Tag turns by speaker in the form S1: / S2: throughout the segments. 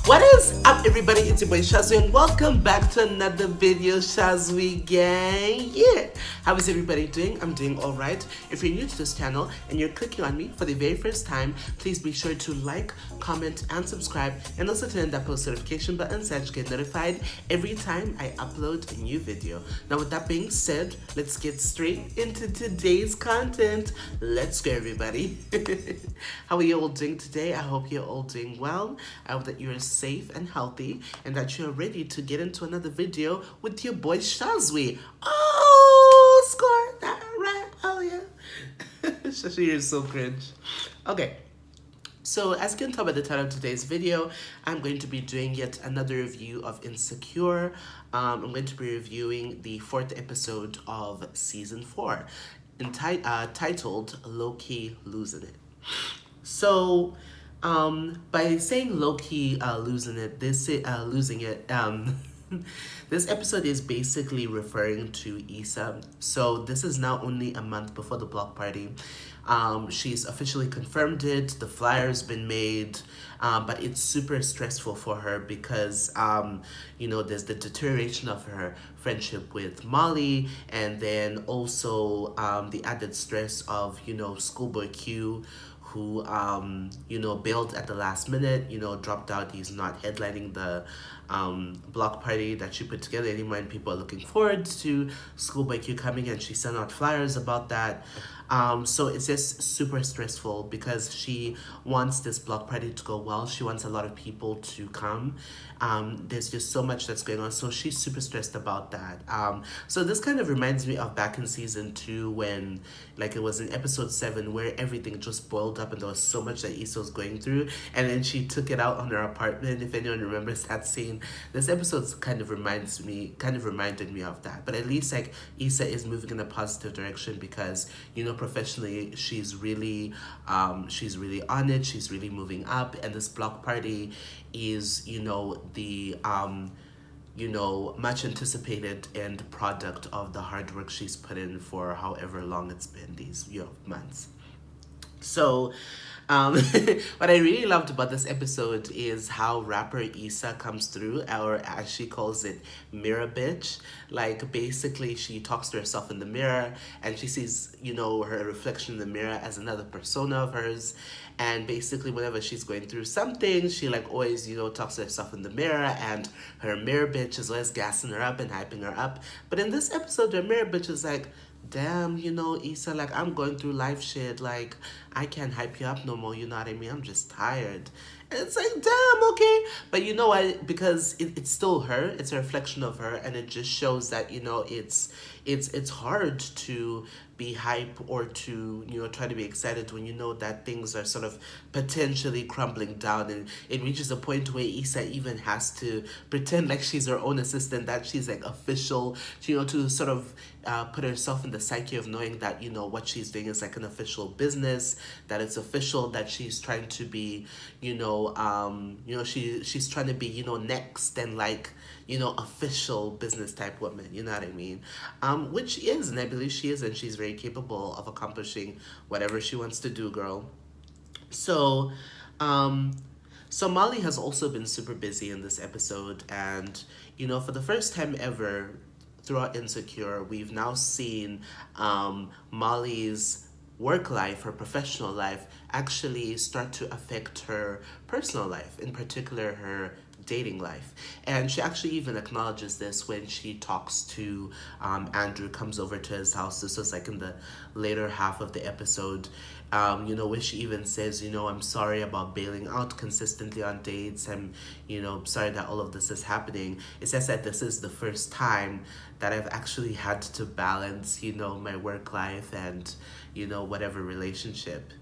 S1: What is up, everybody? It's your boy Shazwi, and welcome back to another video, Shazwi gang. Yeah, how is everybody doing? I'm doing all right. If you're new to this channel and you're clicking on me for the very first time, please be sure to like, comment, and subscribe, and also turn on that post notification button so that you get notified every time I upload a new video. Now, with that being said, let's get straight into today's content. Let's go, everybody. How are you all doing today? I hope you're all doing well. I hope that you're safe and healthy and that you're ready to get into another video with your boy Shazwi. Oh, score that right. Oh, yeah. Shashi is so cringe. Okay. So, as you can tell by the title of today's video, I'm going to be doing yet another review of Insecure. I'm going to be reviewing the 4th episode of Season 4, titled Low-Key Losing It. So, by saying low-key losing it, this episode is basically referring to Issa. So this is now only a month before the block party. She's officially confirmed it. The flyer's been made, but it's super stressful for her because, there's the deterioration of her friendship with Molly, and then also the added stress of, Schoolboy Q, who bailed at the last minute, dropped out. He's not headlining the block party that she put together anymore, and people are looking forward to Schoolboy Q coming, and she sent out flyers about that. So it's just super stressful because she wants this block party to go well. She wants a lot of people to come. There's just so much that's going on, so she's super stressed about that. So this kind of reminds me of back in season 2 when, it was in episode 7 where everything just boiled up and there was so much that Issa was going through, and then she took it out on her apartment. If anyone remembers that scene, this episode kind of reminded me of that. But at least Issa is moving in a positive direction because professionally she's really on it. She's really moving up, and this block party is the much anticipated end product of the hard work she's put in for however long it's been, these months. So, what I really loved about this episode is how rapper Issa comes through, or as she calls it, mirror bitch. Basically, she talks to herself in the mirror and she sees, her reflection in the mirror as another persona of hers. And basically, whenever she's going through something, she always, talks to herself in the mirror, and her mirror bitch is always gassing her up and hyping her up. But in this episode, her mirror bitch is like, damn, Issa, I'm going through life shit. I can't hype you up no more, you know what I mean? I'm just tired. And it's like, damn, okay. But you know what? Because it's still her. It's a reflection of her. And it just shows that, it's hard to be hype or to, try to be excited when you know that things are sort of potentially crumbling down. And it reaches a point where Issa even has to pretend like she's her own assistant, that she's official, to sort of put herself in the psyche of knowing that, what she's doing is an official business, that it's official, that she's trying to be, she's trying to be, next and official business type woman, you know what I mean? Which she is, and I believe she is, and she's very capable of accomplishing whatever she wants to do, girl. So, so Molly has also been super busy in this episode, and, for the first time ever throughout Insecure, we've now seen Molly's work life, her professional life, actually start to affect her personal life, in particular her dating life. And she actually even acknowledges this when she talks to Andrew, comes over to his house. This was in the later half of the episode, where she even says, I'm sorry about bailing out consistently on dates. I'm, sorry that all of this is happening. It says that this is the first time that I've actually had to balance, my work life and, whatever relationship.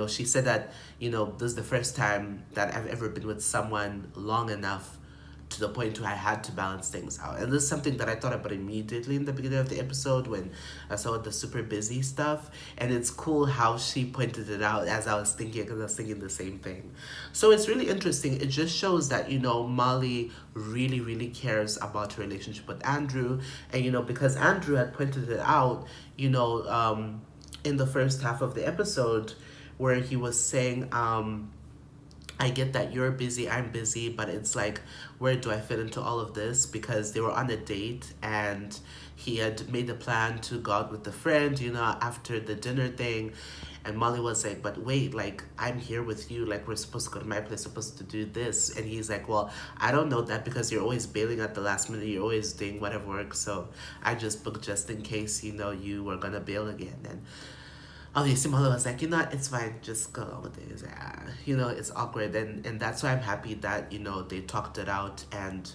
S1: She said that, this is the first time that I've ever been with someone long enough to the point where I had to balance things out. And this is something that I thought about immediately in the beginning of the episode when I saw the super busy stuff. And it's cool how she pointed it out as I was thinking, because I was thinking the same thing. So it's really interesting. It just shows that, Molly really, really cares about her relationship with Andrew. And, because Andrew had pointed it out, in the first half of the episode where he was saying, I get that you're busy, I'm busy, but it's like, where do I fit into all of this? Because they were on a date and he had made a plan to go out with a friend, after the dinner thing. And Molly was like, but wait, like, I'm here with you. Like, we're supposed to go to my place, supposed to do this. And he's like, well, I don't know that because you're always bailing at the last minute. You're always doing whatever work. So I just booked just in case, you were going to bail again. And obviously Molly was like, it's fine, just go along with it. It's like, it's awkward, and that's why I'm happy that they talked it out, and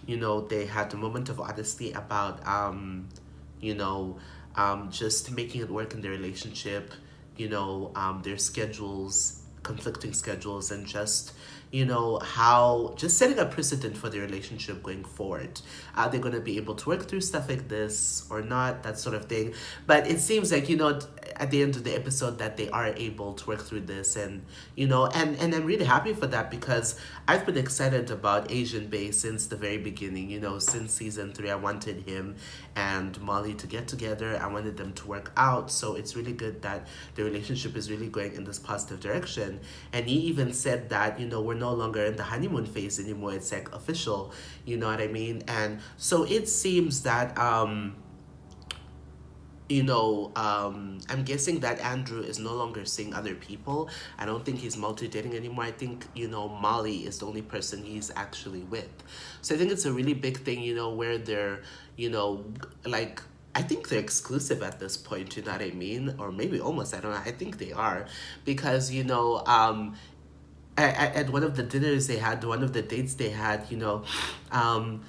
S1: they had a moment of honesty about you know just making it work in their relationship, their schedules, conflicting schedules, and just how just setting a precedent for the relationship going forward. Are they going to be able to work through stuff like this or not, that sort of thing? But it seems like at the end of the episode that they are able to work through this, and and I'm really happy for that, because I've been excited about Asian Bay since the very beginning. Since season 3, I wanted him and Molly to get together. I wanted them to work out, so it's really good that the relationship is really going in this positive direction. And he even said that we're no longer in the honeymoon phase anymore. It's like official, you know what I mean? And so it seems that I'm guessing that Andrew is no longer seeing other people. I don't think he's multi-dating anymore. I think, Molly is the only person he's actually with. So I think it's a really big thing, where they're, like, I think they're exclusive at this point, you know what I mean? Or maybe almost, I don't know. I think they are. Because, at one of the dinners they had, one of the dates they had, um,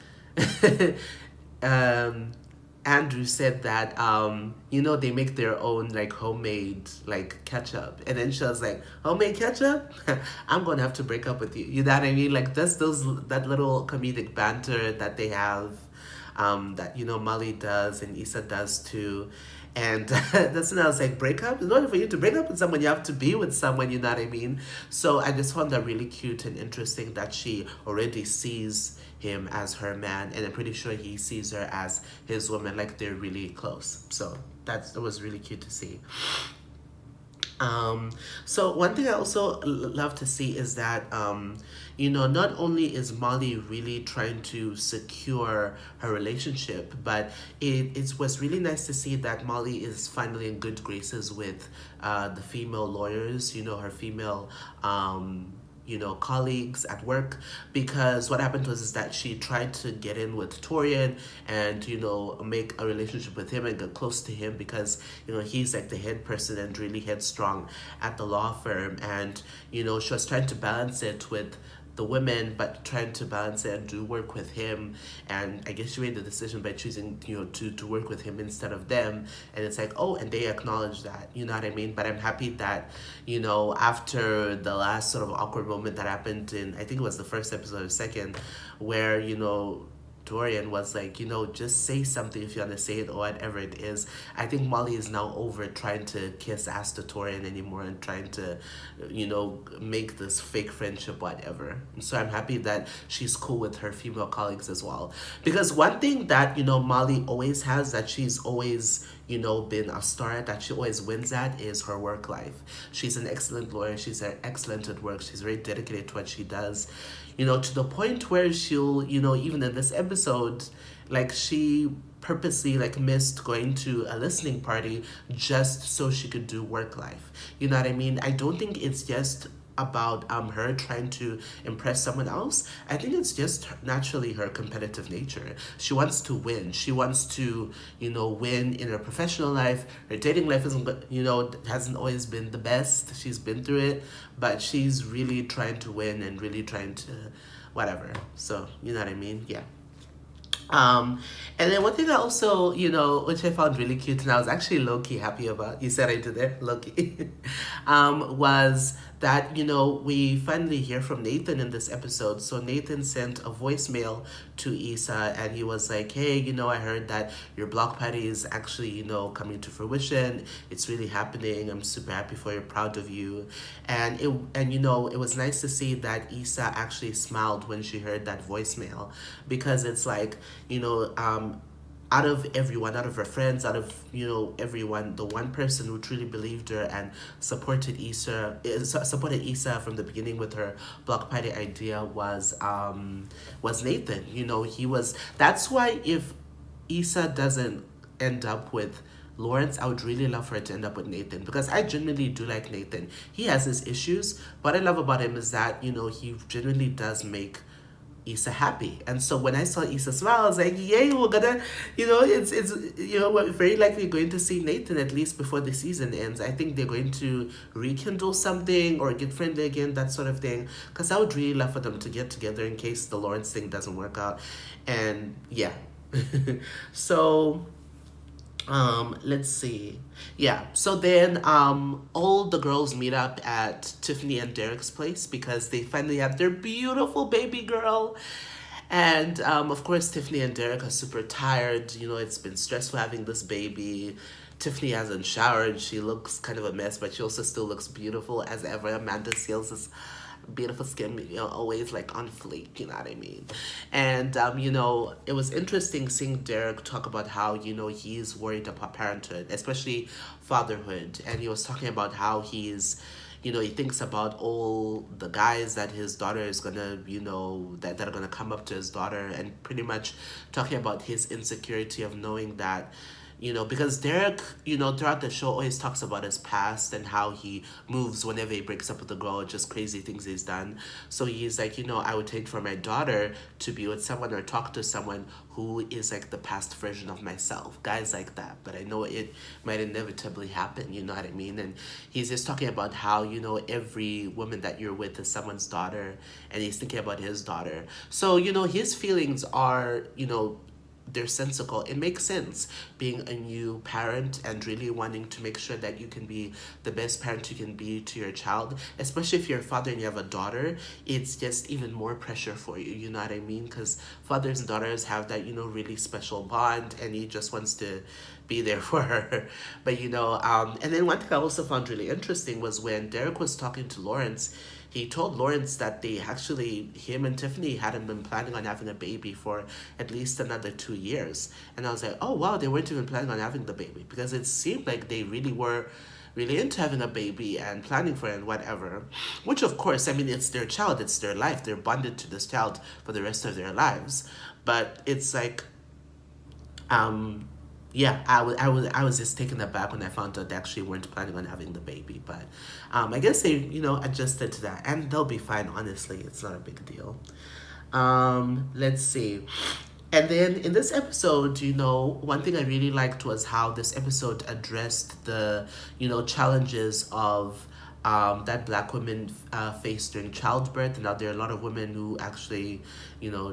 S1: um, Andrew said that they make their own like homemade like ketchup, and then she was like, homemade ketchup. I'm gonna have to break up with you. You know what I mean? Like that little comedic banter that they have, that Molly does and Issa does too. And that's when I was like, break up? In order for you to break up with someone, you have to be with someone, you know what I mean? So I just found that really cute and interesting that she already sees him as her man, and I'm pretty sure he sees her as his woman, like they're really close. So that was really cute to see. So one thing I also love to see is that, not only is Molly really trying to secure her relationship, but it was really nice to see that Molly is finally in good graces with the female lawyers, her female colleagues at work, because what happened was is that she tried to get in with Torian and, make a relationship with him and get close to him because, he's like the head person and really headstrong at the law firm. And, she was trying to balance it with the women, but trying to balance it and do work with him. And I guess she made the decision by choosing, to work with him instead of them. And it's like, oh, and they acknowledge that, you know what I mean? But I'm happy that, after the last sort of awkward moment that happened in, I think it was the first episode or second, where, Dorian was like, just say something if you want to say it or whatever it is. I think Molly is now over trying to kiss ass to Torian anymore and trying to, make this fake friendship, whatever. So I'm happy that she's cool with her female colleagues as well. Because one thing that, Molly always has, that she's always, been a star at, that she always wins at, is her work life. She's an excellent lawyer. She's excellent at work. She's very dedicated to what she does. To the point where she'll, even in this episode, like she purposely like missed going to a listening party just so she could do work life. You know what I mean? I don't think it's just about her trying to impress someone else. I think it's just naturally her competitive nature. She wants to win. She wants to, win in her professional life. Her dating life isn't, hasn't always been the best. She's been through it, but she's really trying to win and really trying to whatever. So, you know what I mean? Yeah. And then one thing I also, which I found really cute, and I was actually low-key happy about, you said I did there, low-key, was that, we finally hear from Nathan in this episode. So Nathan sent a voicemail to Issa, and he was like, hey, I heard that your block party is actually, coming to fruition. It's really happening. I'm super happy for you, proud of you. And it was nice to see that Issa actually smiled when she heard that voicemail, because it's like, out of everyone, out of her friends, out of everyone, the one person who truly believed her and supported Issa from the beginning with her block party idea was Nathan. He was. That's why if Issa doesn't end up with Lawrence, I would really love for her to end up with Nathan, because I genuinely do like Nathan. He has his issues, but what I love about him is that he genuinely does make Issa happy. And so when I saw Issa smile, I was like, yay, we're gonna, we're very likely going to see Nathan at least before the season ends. I think they're going to rekindle something or get friendly again, that sort of thing. Because I would really love for them to get together in case the Lawrence thing doesn't work out. And yeah. So let's see. Yeah, so then all the girls meet up at Tiffany and Derek's place because they finally have their beautiful baby girl. And of course, Tiffany and Derek are super tired. It's been stressful having this baby. Tiffany hasn't showered. She looks kind of a mess, but she also still looks beautiful as ever. Amanda Seals is beautiful skin, always like on fleek, you know what I mean? And, it was interesting seeing Derek talk about how, he's worried about parenthood, especially fatherhood. And he was talking about how he thinks about all the guys that his daughter is gonna, that are gonna come up to his daughter, and pretty much talking about his insecurity of knowing that, because Derek, throughout the show always talks about his past and how he moves whenever he breaks up with a girl, just crazy things he's done. So he's like, I would hate for my daughter to be with someone or talk to someone who is like the past version of myself, guys like that. But I know it might inevitably happen, you know what I mean? And he's just talking about how, every woman that you're with is someone's daughter, and he's thinking about his daughter. So, his feelings are, they're sensical. It makes sense being a new parent and really wanting to make sure that you can be the best parent you can be to your child, especially if you're a father and you have a daughter. It's just even more pressure for you, you know what I mean? Because fathers and daughters have that, really special bond, and he just wants to be there for her. But, and then one thing I also found really interesting was when Derek was talking to Lawrence, he told Lawrence that him and Tiffany hadn't been planning on having a baby for at least another 2 years. And I was like, oh wow, they weren't even planning on having the baby, because it seemed like they really were really into having a baby and planning for it and whatever. Which of course, I mean, it's their child, it's their life. They're bonded to this child for the rest of their lives. But it's like, yeah, I was just taken aback when I found out they actually weren't planning on having the baby. But I guess they, adjusted to that, and they'll be fine, honestly. It's not a big deal. Let's see. And then in this episode, one thing I really liked was how this episode addressed the, challenges of that Black women face during childbirth. And now there are a lot of women who actually,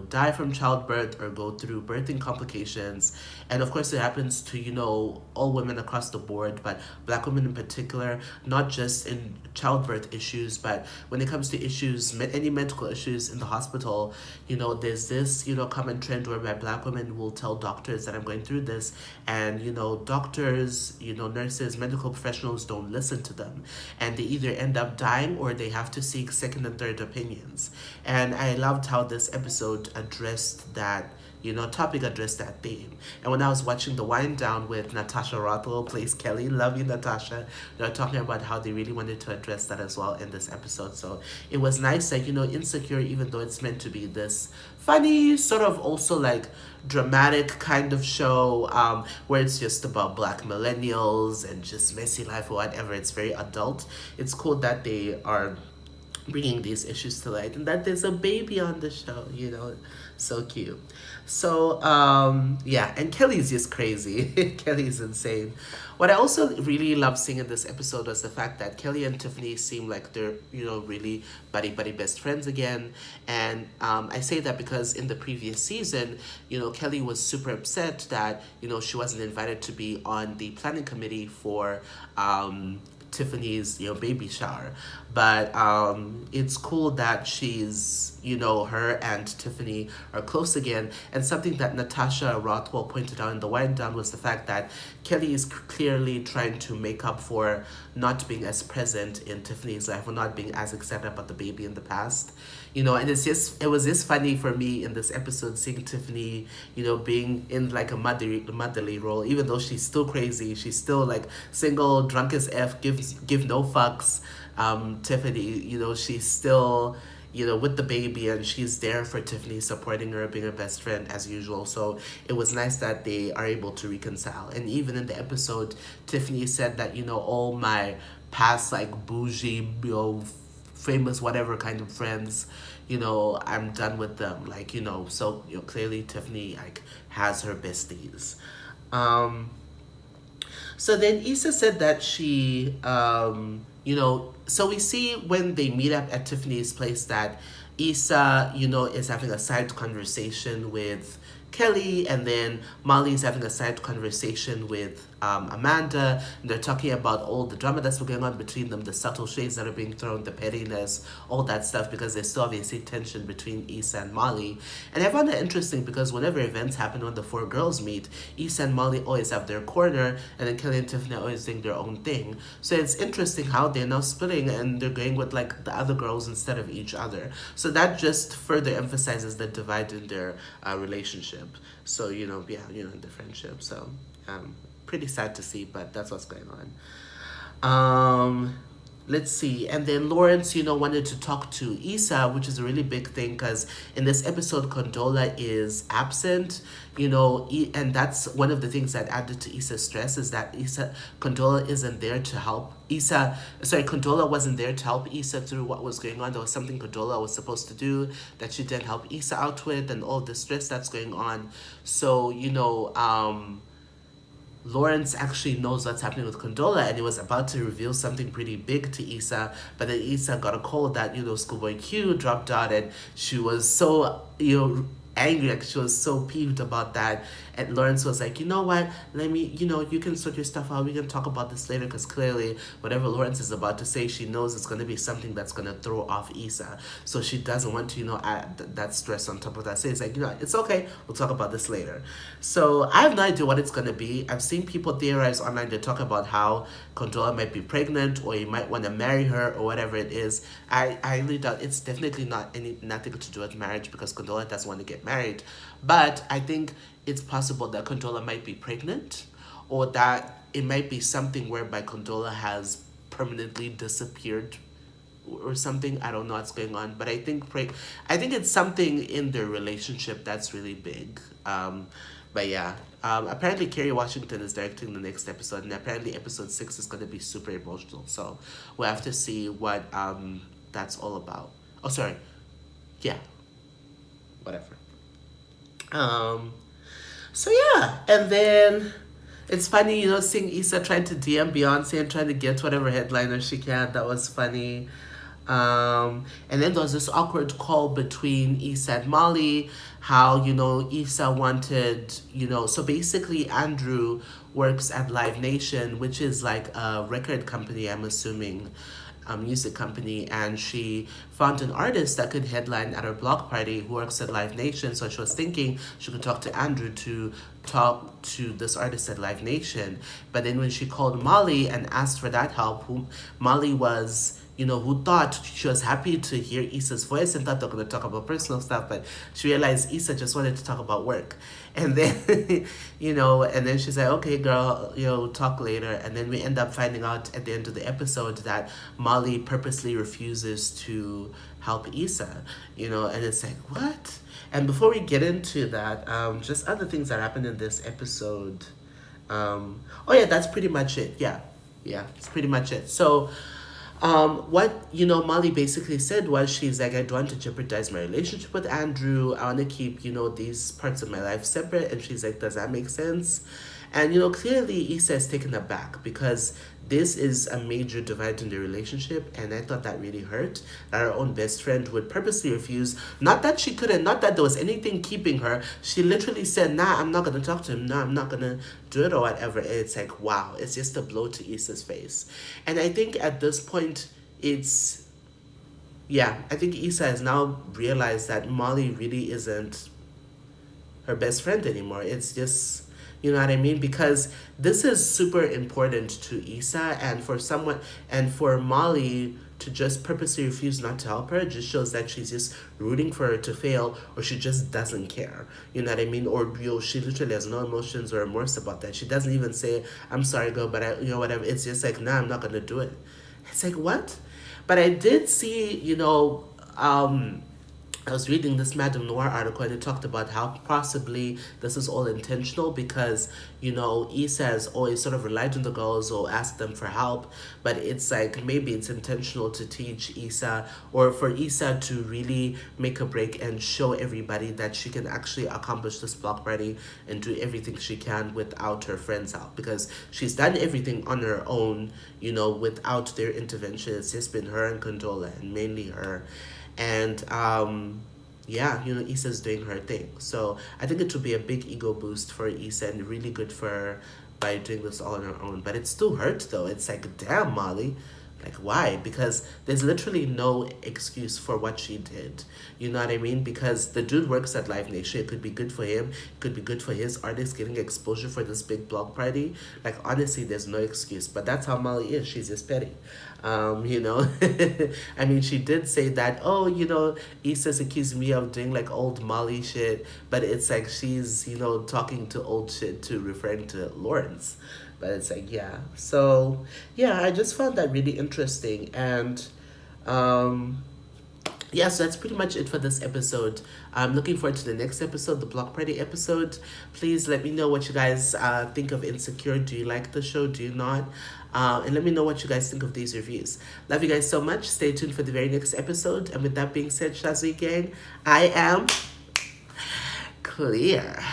S1: die from childbirth or go through birthing complications. And of course, it happens to, all women across the board, but Black women in particular, not just in childbirth issues, but when it comes to issues, any medical issues in the hospital, there's this, common trend whereby Black women will tell doctors that I'm going through this, and, doctors, nurses, medical professionals don't listen to them. And they either end up dying or they have to seek second and third opinions. And I loved how this episode addressed that, topic, addressed that theme. And when I was watching the wind down with Natasha Rothwell plays Kelly, love you, Natasha, they're talking about how they really wanted to address that as well in this episode. So it was nice that, Insecure, even though it's meant to be this funny, sort of also like dramatic kind of show, where it's just about Black millennials and just messy life or whatever, it's very adult. It's cool that they are bringing these issues to light and that there's a baby on the show, so cute. So yeah, and Kelly's just crazy. Kelly's insane. What I also really loved seeing in this episode was the fact that Kelly and Tiffany seem like they're, really buddy best friends again. And I say that because in the previous season, Kelly was super upset that, she wasn't invited to be on the planning committee for Tiffany's, baby shower. But it's cool that she's, her and Tiffany are close again. And something that Natasha Rothwell pointed out in the wind down was the fact that Kelly is clearly trying to make up for not being as present in Tiffany's life, or not being as excited about the baby in the past. And it was just funny for me in this episode seeing Tiffany, being in like a motherly role, even though she's still crazy, she's still like single, drunk as F, give no fucks. Tiffany, she's still, with the baby, and she's there for Tiffany, supporting her, being her best friend as usual. So it was nice that they are able to reconcile. And even in the episode, Tiffany said that, all my past like bougie, famous whatever kind of friends, I'm done with them. Like, so clearly Tiffany like has her besties. So then Issa said that she, so we see when they meet up at Tiffany's place that Issa, is having a side conversation with Kelly, and then Molly is having a side conversation with Amanda, and they're talking about all the drama that's going on between them, the subtle shades that are being thrown, the pettiness, all that stuff, because there's still obviously tension between Issa and Molly. And I found that interesting because whenever events happen when the four girls meet, Issa and Molly always have their corner, and then Kelly and Tiffany are always doing their own thing. So it's interesting how they're now splitting and they're going with like the other girls instead of each other. So that just further emphasizes the divide in their relationship. So, the friendship. So, pretty sad to see, but that's what's going on. Let's see. And then Lawrence, wanted to talk to Issa, which is a really big thing because in this episode, Condola is absent, and that's one of the things that added to Issa's stress is that Condola isn't there to help Condola wasn't there to help Issa through what was going on. There was something Condola was supposed to do that she didn't help Issa out with, and all the stress that's going on. So, Lawrence actually knows what's happening with Condola, and he was about to reveal something pretty big to Issa, but then Issa got a call that, Schoolboy Q dropped out, and she was so, angry, like she was so peeved about that. And Lawrence was like, you know what, let me, you can sort your stuff out, we can talk about this later, because clearly whatever Lawrence is about to say, she knows it's going to be something that's going to throw off Issa, so she doesn't want to, add that stress on top of that. So it's like, it's okay, we'll talk about this later. So I have no idea what it's going to be. I've seen people theorize online, they talk about how Condola might be pregnant, or he might want to marry her, or whatever it is. I really doubt it's definitely nothing to do with marriage, because Condola doesn't want to get married. But I think it's possible that Condola might be pregnant, or that it might be something whereby Condola has permanently disappeared or something. I don't know what's going on, but I think it's something in their relationship that's really big. But yeah, apparently Kerry Washington is directing the next episode, and apparently episode 6 is going to be super emotional. So we'll have to see what that's all about. Oh, sorry. Yeah. Whatever. So yeah, and then it's funny, seeing Issa trying to DM Beyonce and trying to get whatever headliner she can. That was funny. And then there was this awkward call between Issa and Molly, how, Issa wanted, so basically Andrew works at Live Nation, which is like a record company, I'm assuming, a music company, and she found an artist that could headline at her block party who works at Live Nation. So she was thinking she could talk to Andrew to talk to this artist at Live Nation. But then when she called Molly and asked for that help, Molly was, who thought she was happy to hear Issa's voice and thought they were going to talk about personal stuff, but she realized Issa just wanted to talk about work. And then, and then she's like, okay, girl, talk later. And then we end up finding out at the end of the episode that Molly purposely refuses to help Issa, and it's like, what? And before we get into that, just other things that happened in this episode. Oh yeah, that's pretty much it. Yeah, it's pretty much it. So, what Molly basically said was, she's like, I don't want to jeopardize my relationship with Andrew. I want to keep these parts of my life separate. And she's like, does that make sense? And clearly Issa is taken aback because this is a major divide in the relationship, and I thought that really hurt that her own best friend would purposely refuse. Not that she couldn't, not that there was anything keeping her. She literally said, "Nah, I'm not gonna talk to him. Nah, I'm not gonna do it or whatever." It's like, wow, it's just a blow to Issa's face. And I think at this point, it's yeah, I think Issa has now realized that Molly really isn't her best friend anymore. It's just, you know what I mean? Because this is super important to Issa, and for someone, and for Molly to just purposely refuse not to help her just shows that she's just rooting for her to fail, or she just doesn't care. You know what I mean? Or she literally has no emotions or remorse about that. She doesn't even say, "I'm sorry, girl, but whatever." It's just like, "Nah, I'm not gonna do it." It's like, what? But I did see, I was reading this Madame Noir article, and it talked about how possibly this is all intentional because, Issa has always sort of relied on the girls or asked them for help, but it's like maybe it's intentional to teach Issa, or for Issa to really make a break and show everybody that she can actually accomplish this block party and do everything she can without her friends' help, because she's done everything on her own, without their intervention. It's just been her and Condola, and mainly her. And yeah, Issa's doing her thing. So I think it would be a big ego boost for Issa and really good for her by doing this all on her own. But it still hurts though. It's like, damn, Molly. Like, why? Because there's literally no excuse for what she did. You know what I mean? Because the dude works at Live Nation. It could be good for him. It could be good for his artist getting exposure for this big block party. Like, honestly, there's no excuse. But that's how Molly is. She's just petty. I mean, she did say that, oh, Issa's accused me of doing like old Molly shit. But it's like she's, talking to old shit to referring to Lawrence. But it's like, yeah. So, yeah, I just found that really interesting. And, yeah, so that's pretty much it for this episode. I'm looking forward to the next episode, the Block Party episode. Please let me know what you guys think of Insecure. Do you like the show? Do you not? And let me know what you guys think of these reviews. Love you guys so much. Stay tuned for the very next episode. And with that being said, Shazzy Gang, I am clear.